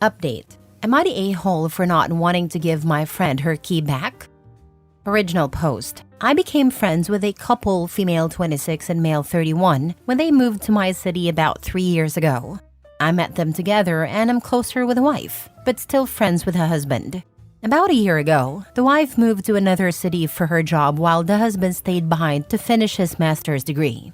Update. Am I the a-hole for not wanting to give my friend her key back? Original post. I became friends with a couple, female 26 and male 31, when they moved to my city about 3 years ago. I met them together and am closer with the wife, but still friends with her husband. About a year ago, the wife moved to another city for her job while the husband stayed behind to finish his master's degree.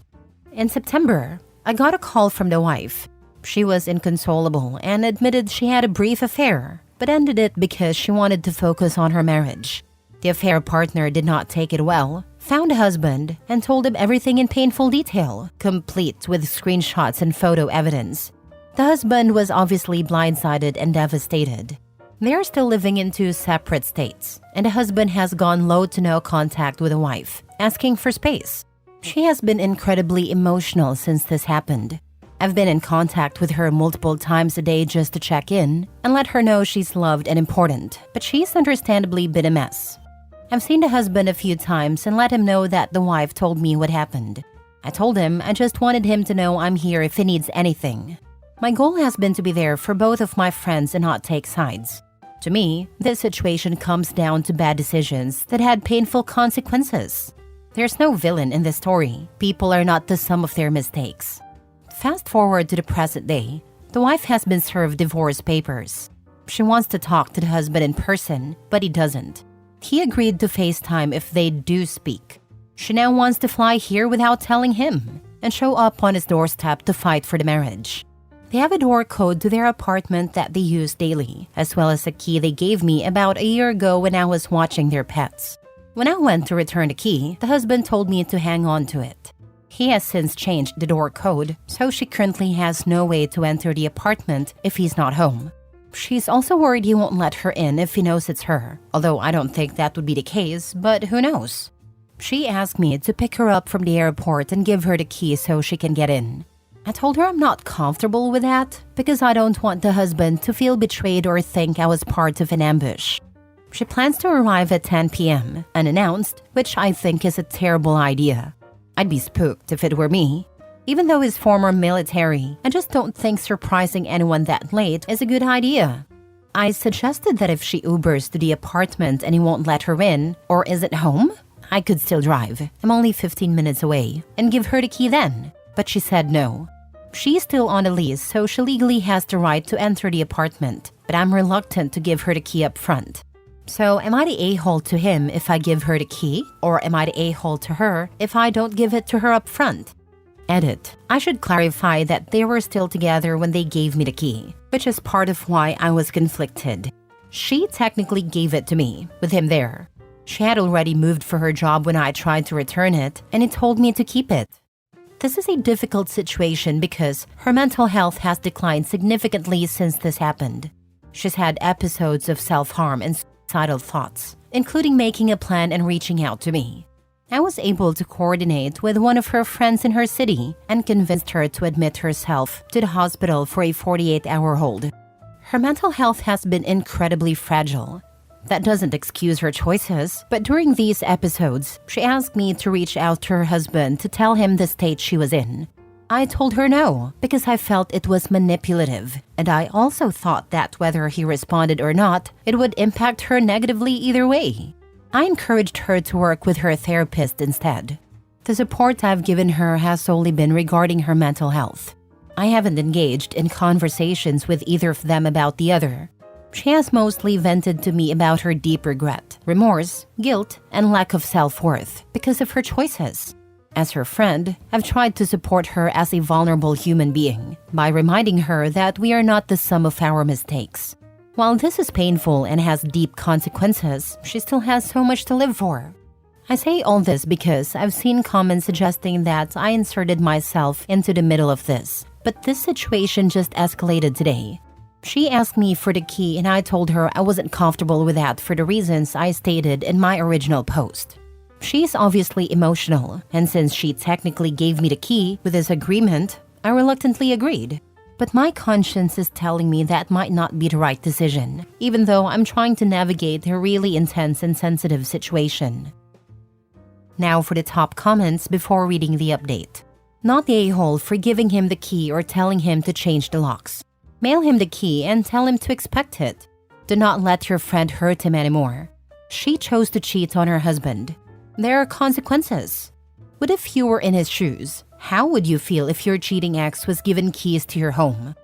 In September, I got a call from the wife. She was inconsolable and admitted she had a brief affair, but ended it because she wanted to focus on her marriage. The affair partner did not take it well, found a husband, and told him everything in painful detail, complete with screenshots and photo evidence. The husband was obviously blindsided and devastated. They are still living in 2 separate states, and the husband has gone low to no contact with the wife, asking for space. She has been incredibly emotional since this happened. I've been in contact with her multiple times a day just to check in and let her know she's loved and important, but she's understandably been a mess. I've seen the husband a few times and let him know that the wife told me what happened. I told him I just wanted him to know I'm here if he needs anything. My goal has been to be there for both of my friends and not take sides. To me, this situation comes down to bad decisions that had painful consequences. There's no villain in this story. People are not the sum of their mistakes. Fast forward to the present day, the wife has been served divorce papers. She wants to talk to the husband in person, but he doesn't. He agreed to FaceTime if they do speak. She now wants to fly here without telling him and show up on his doorstep to fight for the marriage. They have a door code to their apartment that they use daily, as well as a key they gave me about a year ago when I was watching their pets. When I went to return the key, the husband told me to hang on to it. He has since changed the door code, so she currently has no way to enter the apartment if he's not home. She's also worried he won't let her in if he knows it's her, although I don't think that would be the case, but who knows? She asked me to pick her up from the airport and give her the key so she can get in. I told her I'm not comfortable with that because I don't want the husband to feel betrayed or think I was part of an ambush. She plans to arrive at 10 p.m. unannounced, which I think is a terrible idea. I'd be spooked if it were me. Even though he's former military, I just don't think surprising anyone that late is a good idea. I suggested that if she Ubers to the apartment and he won't let her in, or isn't home, I could still drive. I'm only 15 minutes away, and give her the key then. But she said no. She's still on a lease, so she legally has the right to enter the apartment, but I'm reluctant to give her the key up front. So am I the a-hole to him if I give her the key, or am I the a-hole to her if I don't give it to her up front? Edit. I should clarify that they were still together when they gave me the key, which is part of why I was conflicted. She technically gave it to me, with him there. She had already moved for her job when I tried to return it, and he told me to keep it. This is a difficult situation because her mental health has declined significantly since this happened. She's had episodes of self-harm and suicidal thoughts, including making a plan and reaching out to me. I was able to coordinate with one of her friends in her city and convinced her to admit herself to the hospital for a 48-hour hold. Her mental health has been incredibly fragile. That doesn't excuse her choices, but during these episodes, she asked me to reach out to her husband to tell him the state she was in. I told her no, because I felt it was manipulative, and I also thought that whether he responded or not, it would impact her negatively either way. I encouraged her to work with her therapist instead. The support I've given her has solely been regarding her mental health. I haven't engaged in conversations with either of them about the other. She has mostly vented to me about her deep regret, remorse, guilt, and lack of self-worth because of her choices. As her friend, I've tried to support her as a vulnerable human being by reminding her that we are not the sum of our mistakes. While this is painful and has deep consequences, she still has so much to live for. I say all this because I've seen comments suggesting that I inserted myself into the middle of this, but this situation just escalated today. She asked me for the key and I told her I wasn't comfortable with that for the reasons I stated in my original post. She's obviously emotional, and since she technically gave me the key with this agreement, I reluctantly agreed. But my conscience is telling me that might not be the right decision, even though I'm trying to navigate a really intense and sensitive situation. Now for the top comments before reading the update. Not the a-hole for giving him the key or telling him to change the locks. Mail him the key and tell him to expect it. Do not let your friend hurt him anymore. She chose to cheat on her husband. There are consequences. What if you were in his shoes? How would you feel if your cheating ex was given keys to your home?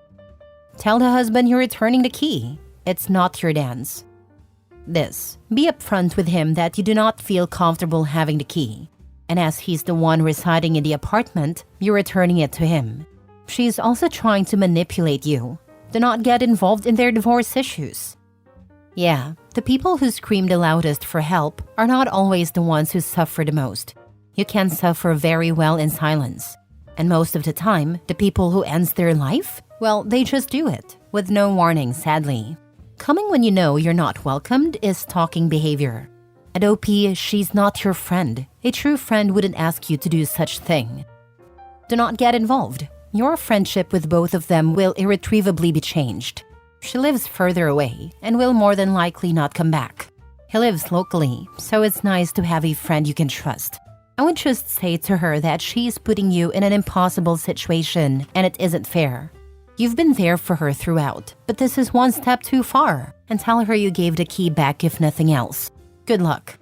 Tell the husband you're returning the key. It's not your dance. Be upfront with him that you do not feel comfortable having the key. And as he's the one residing in the apartment, you're returning it to him. She's also trying to manipulate you. Do not get involved in their divorce issues. Yeah, the people who scream the loudest for help are not always the ones who suffer the most. You can suffer very well in silence. And most of the time, the people who ends their life, well, they just do it, with no warning, sadly. Coming when you know you're not welcomed is stalking behavior. At OP, she's not your friend. A true friend wouldn't ask you to do such thing. Do not get involved. Your friendship with both of them will irretrievably be changed. She lives further away and will more than likely not come back. He lives locally, so it's nice to have a friend you can trust. I would just say to her that she's putting you in an impossible situation and it isn't fair. You've been there for her throughout, but this is one step too far, and tell her you gave the key back if nothing else. Good luck.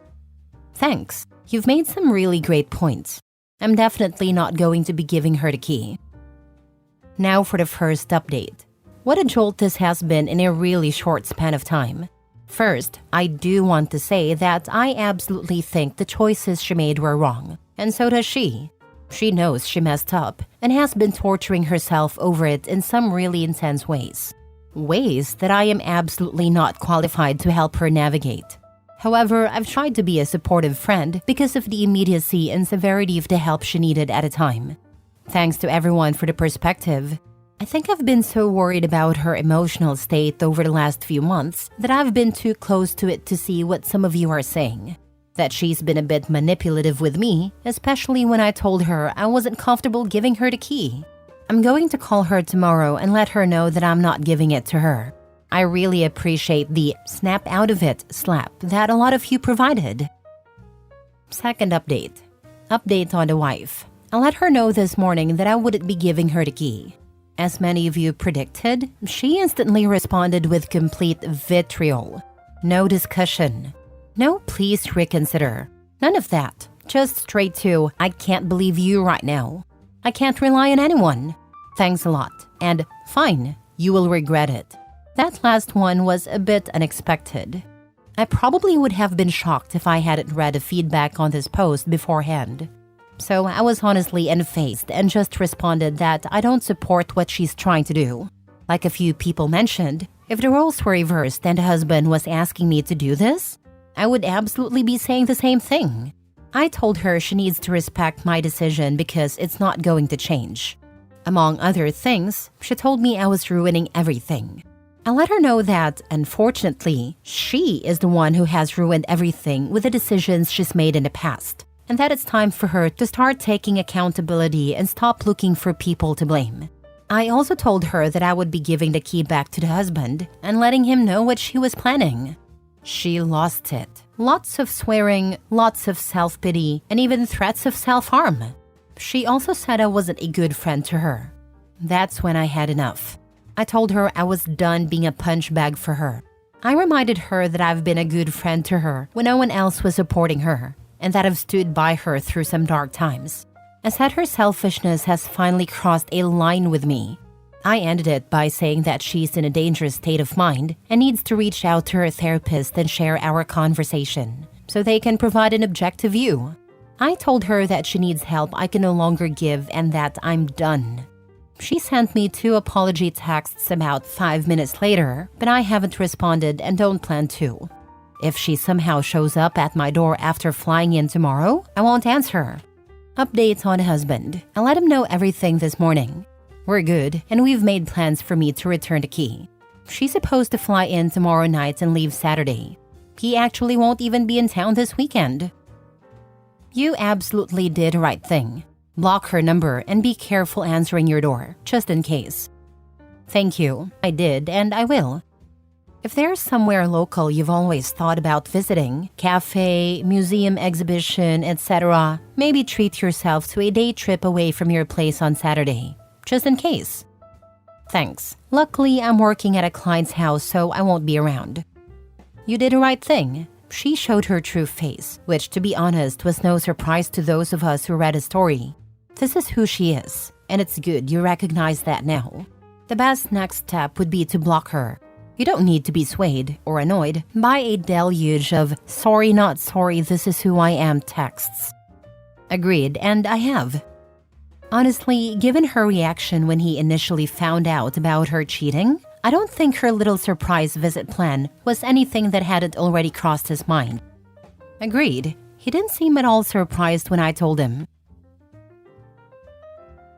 Thanks. You've made some really great points. I'm definitely not going to be giving her the key. Now for the first update. What a jolt this has been in a really short span of time. First, I do want to say that I absolutely think the choices she made were wrong, and so does she. She knows she messed up and has been torturing herself over it in some really intense ways. Ways that I am absolutely not qualified to help her navigate. However, I've tried to be a supportive friend because of the immediacy and severity of the help she needed at a time. Thanks to everyone for the perspective. I think I've been so worried about her emotional state over the last few months that I've been too close to it to see what some of you are saying. That she's been a bit manipulative with me, especially when I told her I wasn't comfortable giving her the key. I'm going to call her tomorrow and let her know that I'm not giving it to her. I really appreciate the snap out of it slap that a lot of you provided. Second update. Update on the wife. I let her know this morning that I wouldn't be giving her the key. As many of you predicted, she instantly responded with complete vitriol. No discussion. No, please reconsider. None of that. Just straight to, I can't believe you right now. I can't rely on anyone. Thanks a lot. And fine, you will regret it. That last one was a bit unexpected. I probably would have been shocked if I hadn't read the feedback on this post beforehand. So I was honestly unfazed and just responded that I don't support what she's trying to do. Like a few people mentioned, if the roles were reversed and the husband was asking me to do this, I would absolutely be saying the same thing. I told her she needs to respect my decision because it's not going to change. Among other things, she told me I was ruining everything. I let her know that, unfortunately, she is the one who has ruined everything with the decisions she's made in the past, and that it's time for her to start taking accountability and stop looking for people to blame. I also told her that I would be giving the key back to the husband and letting him know what she was planning. She lost it. Lots of swearing, lots of self-pity, and even threats of self-harm. She also said I wasn't a good friend to her. That's when I had enough. I told her I was done being a punch bag for her. I reminded her that I've been a good friend to her when no one else was supporting her, and that I've stood by her through some dark times. I said her selfishness has finally crossed a line with me. I ended it by saying that she's in a dangerous state of mind and needs to reach out to her therapist and share our conversation so they can provide an objective view. I told her that she needs help I can no longer give and that I'm done. She sent me 2 apology texts about 5 minutes later, but I haven't responded and don't plan to. If she somehow shows up at my door after flying in tomorrow, I won't answer. Updates on husband. I let him know everything this morning. We're good, and we've made plans for me to return the key. She's supposed to fly in tomorrow night and leave Saturday. He actually won't even be in town this weekend. You absolutely did the right thing. Block her number and be careful answering your door, just in case. Thank you. I did, and I will. If there's somewhere local you've always thought about visiting, cafe, museum exhibition, etc., maybe treat yourself to a day trip away from your place on Saturday. Just in case. Thanks. Luckily, I'm working at a client's house, so I won't be around. You did the right thing. She showed her true face, which, to be honest, was no surprise to those of us who read the story. This is who she is, and it's good you recognize that now. The best next step would be to block her. You don't need to be swayed or annoyed by a deluge of sorry not sorry this is who I am texts. Agreed, and I have. Honestly, given her reaction when he initially found out about her cheating, I don't think her little surprise visit plan was anything that hadn't already crossed his mind. Agreed, he didn't seem at all surprised when I told him.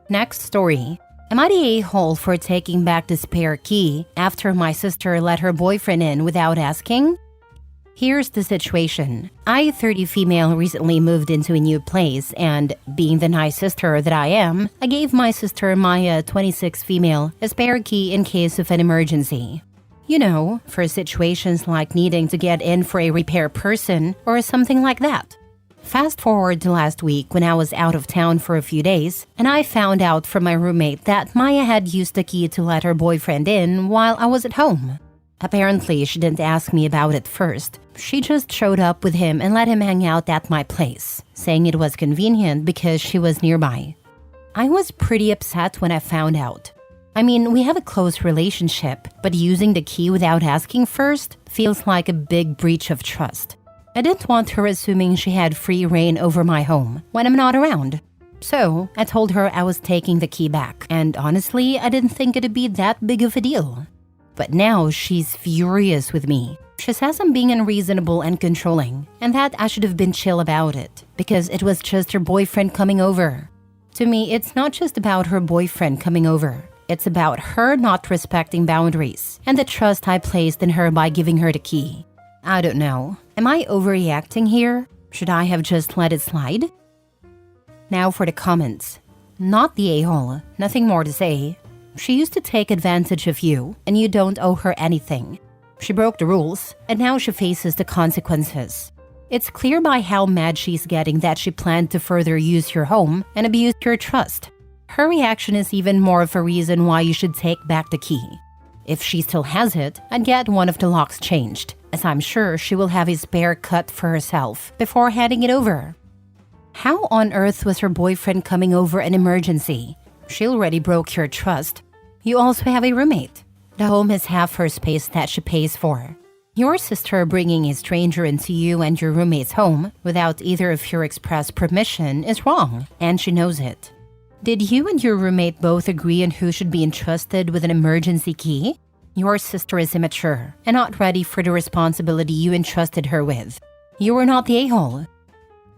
Next story. Am I the a-hole for taking back the spare key after my sister let her boyfriend in without asking? Here's the situation. I, 30 female, recently moved into a new place, and being the nice sister that I am, I gave my sister Maya, 26 female, a spare key in case of an emergency. You know, for situations like needing to get in for a repair person or something like that. Fast forward to last week when I was out of town for a few days, and I found out from my roommate that Maya had used the key to let her boyfriend in while I was at home. Apparently, she didn't ask me about it first. She just showed up with him and let him hang out at my place, saying it was convenient because she was nearby. I was pretty upset when I found out. I mean, we have a close relationship, but using the key without asking first feels like a big breach of trust. I didn't want her assuming she had free reign over my home when I'm not around. So, I told her I was taking the key back, and honestly, I didn't think it'd be that big of a deal. But now she's furious with me. She says I'm being unreasonable and controlling, and that I should have been chill about it, because it was just her boyfriend coming over. To me, it's not just about her boyfriend coming over. It's about her not respecting boundaries, and the trust I placed in her by giving her the key. I don't know. Am I overreacting here? Should I have just let it slide? Now for the comments. Not the a-hole. Nothing more to say. She used to take advantage of you, and you don't owe her anything. She broke the rules, and now she faces the consequences. It's clear by how mad she's getting that she planned to further use your home and abuse your trust. Her reaction is even more of a reason why you should take back the key. If she still has it, I'd get one of the locks changed, as I'm sure she will have a spare cut for herself before handing it over. How on earth was her boyfriend coming over an emergency? She already broke your trust. You also have a roommate. The home is half her space that she pays for. Your sister bringing a stranger into you and your roommate's home without either of your express permission is wrong, and she knows it. Did you and your roommate both agree on who should be entrusted with an emergency key? Your sister is immature and not ready for the responsibility you entrusted her with. You were not the a-hole.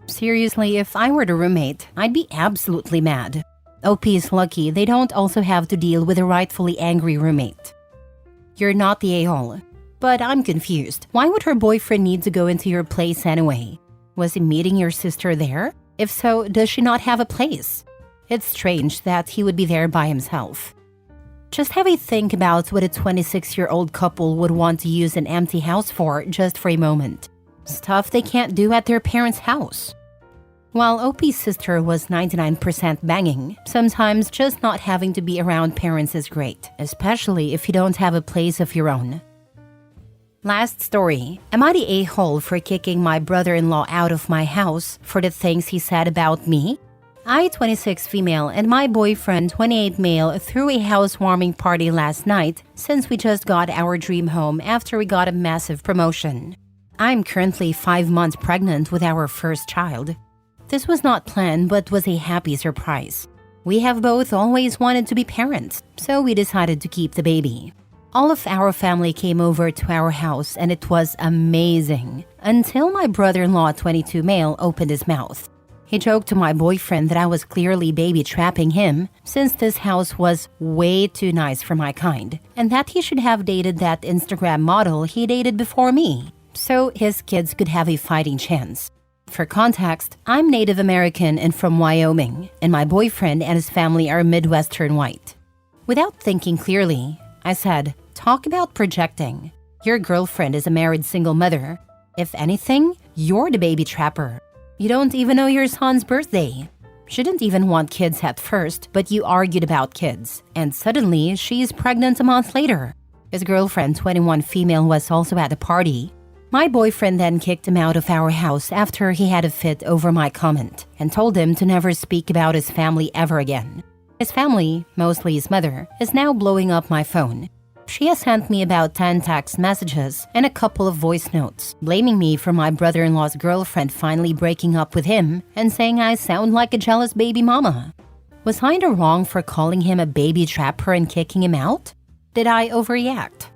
Seriously, if I were the roommate, I'd be absolutely mad. OP is lucky they don't also have to deal with a rightfully angry roommate. You're not the a-hole. But I'm confused. Why would her boyfriend need to go into your place anyway? Was he meeting your sister there? If so, does she not have a place? It's strange that he would be there by himself. Just have a think about what a 26-year-old couple would want to use an empty house for just for a moment. Stuff they can't do at their parents' house. While OP's sister was 99% banging, sometimes just not having to be around parents is great, especially if you don't have a place of your own. Last story. Am I the a-hole for kicking my brother-in-law out of my house for the things he said about me? I, 26 female, and my boyfriend, 28 male, threw a housewarming party last night since we just got our dream home after we got a massive promotion. I'm currently 5 months pregnant with our first child. This was not planned but was a happy surprise. We have both always wanted to be parents, so we decided to keep the baby. All of our family came over to our house and it was amazing, until my brother-in-law, 22 male, opened his mouth. He joked to my boyfriend that I was clearly baby trapping him since this house was way too nice for my kind, and that he should have dated that Instagram model he dated before me, so his kids could have a fighting chance. For context, I'm Native American and from Wyoming, and my boyfriend and his family are Midwestern white. Without thinking clearly, I said, "Talk about projecting. Your girlfriend is a married single mother. If anything, you're the baby trapper. You don't even know your son's birthday." She didn't even want kids at first, but you argued about kids, and suddenly she's pregnant a month later. His girlfriend, 21 female, was also at the party. My boyfriend then kicked him out of our house after he had a fit over my comment and told him to never speak about his family ever again. His family, mostly his mother, is now blowing up my phone. She has sent me about 10 text messages and a couple of voice notes, blaming me for my brother-in-law's girlfriend finally breaking up with him and saying I sound like a jealous baby mama. Was I in the wrong for calling him a baby trapper and kicking him out? Did I overreact?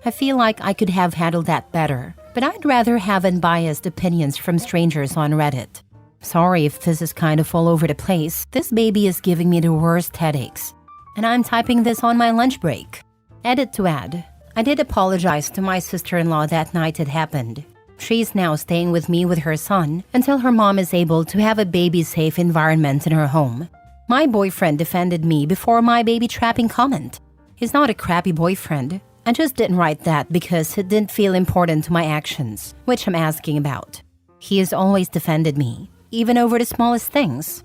I feel like I could have handled that better, but I'd rather have unbiased opinions from strangers on Reddit. Sorry if this is kind of all over the place. This baby is giving me the worst headaches. And I'm typing this on my lunch break. Edit to add, I did apologize to my sister-in-law that night it happened. She's now staying with me with her son until her mom is able to have a baby-safe environment in her home. My boyfriend defended me before my baby trapping comment. He's not a crappy boyfriend. I just didn't write that because it didn't feel important to my actions, which I'm asking about. He has always defended me, even over the smallest things.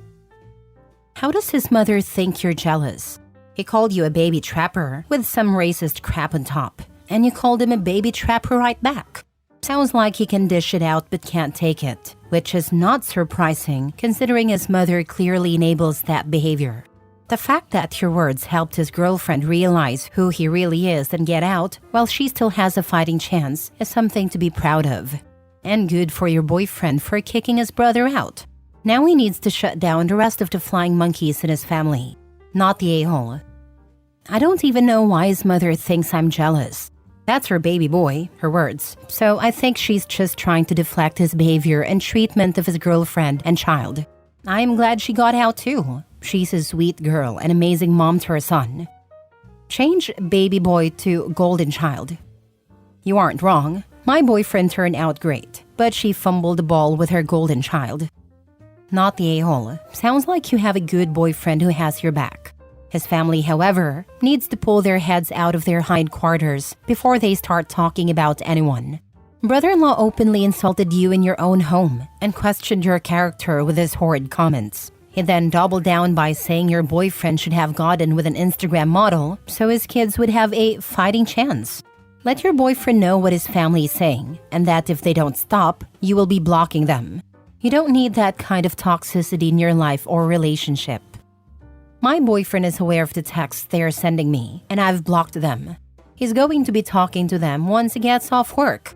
How does his mother think you're jealous? He called you a baby trapper with some racist crap on top, and you called him a baby trapper right back. Sounds like he can dish it out but can't take it, which is not surprising considering his mother clearly enables that behavior. The fact that your words helped his girlfriend realize who he really is and get out while she still has a fighting chance is something to be proud of. And good for your boyfriend for kicking his brother out. Now he needs to shut down the rest of the flying monkeys in his family. Not the a-hole. I don't even know why his mother thinks I'm jealous. That's her baby boy, her words, so I think she's just trying to deflect his behavior and treatment of his girlfriend and child. I am glad she got out too. She's a sweet girl and amazing mom to her son. Change baby boy to golden child. You aren't wrong. My boyfriend turned out great, but she fumbled the ball with her golden child. Not the a-hole. Sounds like you have a good boyfriend who has your back. His family, however, needs to pull their heads out of their hindquarters before they start talking about anyone. Brother-in-law openly insulted you in your own home and questioned your character with his horrid comments. He then doubled down by saying your boyfriend should have gotten with an Instagram model so his kids would have a fighting chance. Let your boyfriend know what his family is saying and that if they don't stop, you will be blocking them. You don't need that kind of toxicity in your life or relationship. My boyfriend is aware of the texts they are sending me, and I've blocked them. He's going to be talking to them once he gets off work.